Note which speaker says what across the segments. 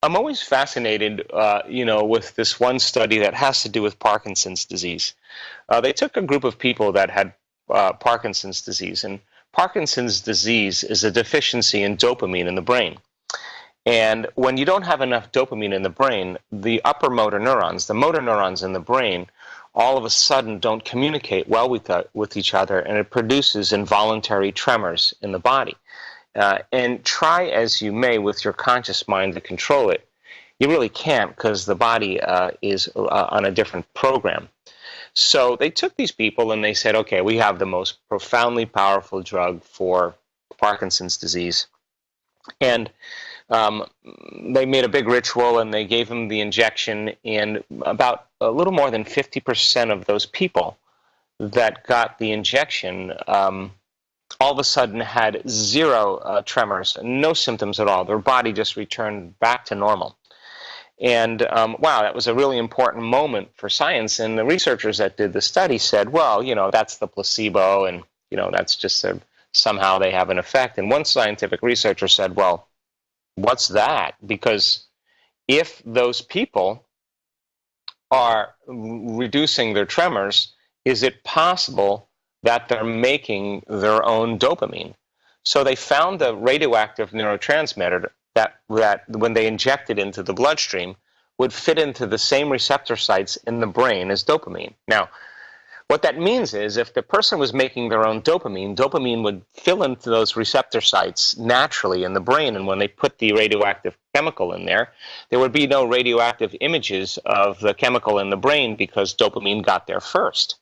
Speaker 1: I'm always fascinated, with this one study that has to do with Parkinson's disease. They took a group of people that had Parkinson's disease, and Parkinson's disease is a deficiency in dopamine in the brain. And when you don't have enough dopamine in the brain, the upper motor neurons, the motor neurons in the brain, all of a sudden don't communicate well with each other, and it produces involuntary tremors in the body. And try as you may with your conscious mind to control it, you really can't, because the body is on a different program. So they took these people and they said, okay, we have the most profoundly powerful drug for Parkinson's disease. And they made a big ritual and they gave them the injection, and about a little more than 50% of those people that got the injection all of a sudden had zero tremors, no symptoms at all. Their body just returned back to normal. And wow, that was a really important moment for science. And the researchers that did the study said, well, that's the placebo, and that's just somehow they have an effect. And one scientific researcher said, well, what's that? Because if those people are reducing their tremors, is it possible that they're making their own dopamine? So they found a radioactive neurotransmitter that when they injected into the bloodstream would fit into the same receptor sites in the brain as dopamine. Now, what that means is if the person was making their own dopamine, dopamine would fill into those receptor sites naturally in the brain, and when they put the radioactive chemical in there would be no radioactive images of the chemical in the brain because dopamine got there first.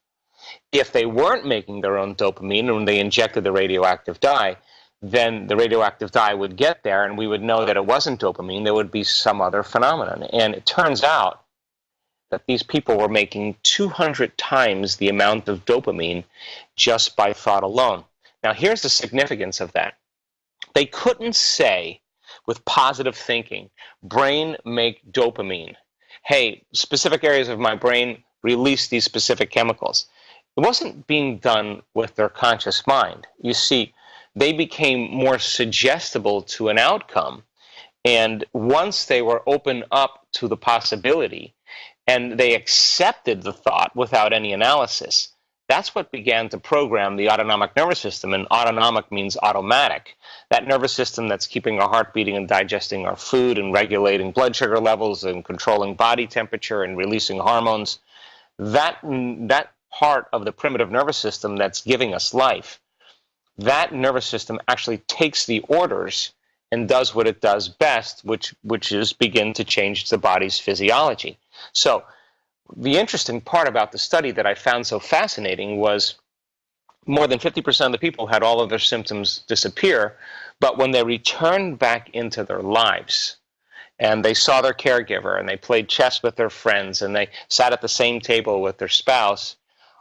Speaker 1: If they weren't making their own dopamine and they injected the radioactive dye, then the radioactive dye would get there and we would know that it wasn't dopamine. There would be some other phenomenon. And it turns out that these people were making 200 times the amount of dopamine just by thought alone. Now, here's the significance of that. They couldn't say with positive thinking, brain, make dopamine. Hey, specific areas of my brain release these specific chemicals. It wasn't being done with their conscious mind. You see, they became more suggestible to an outcome. And once they were open up to the possibility and they accepted the thought without any analysis, that's what began to program the autonomic nervous system. And autonomic means automatic. That nervous system that's keeping our heart beating and digesting our food and regulating blood sugar levels and controlling body temperature and releasing hormones, that part of the primitive nervous system that's giving us life, that nervous system actually takes the orders and does what it does best, which is begin to change the body's physiology. So the interesting part about the study that I found so fascinating was more than 50% of the people had all of their symptoms disappear, but when they returned back into their lives and they saw their caregiver and they played chess with their friends and they sat at the same table with their spouse,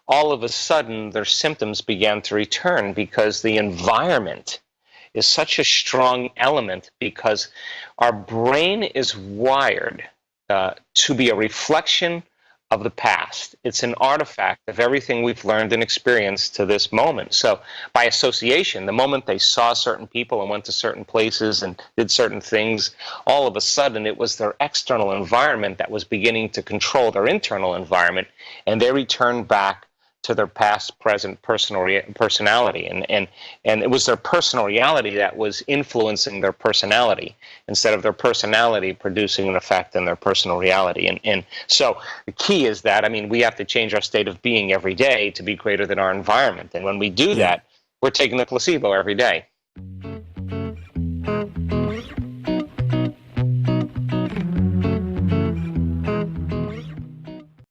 Speaker 1: all of a sudden their symptoms began to return, because the environment is such a strong element, because our brain is wired to be a reflection of the past. It's an artifact of everything we've learned and experienced to this moment. So by association, the moment they saw certain people and went to certain places and did certain things, all of a sudden it was their external environment that was beginning to control their internal environment, and they returned back to their past, present personality. And it was their personal reality that was influencing their personality, instead of their personality producing an effect in their personal reality. And so the key is that, we have to change our state of being every day to be greater than our environment. And when we do that, we're taking the placebo every day.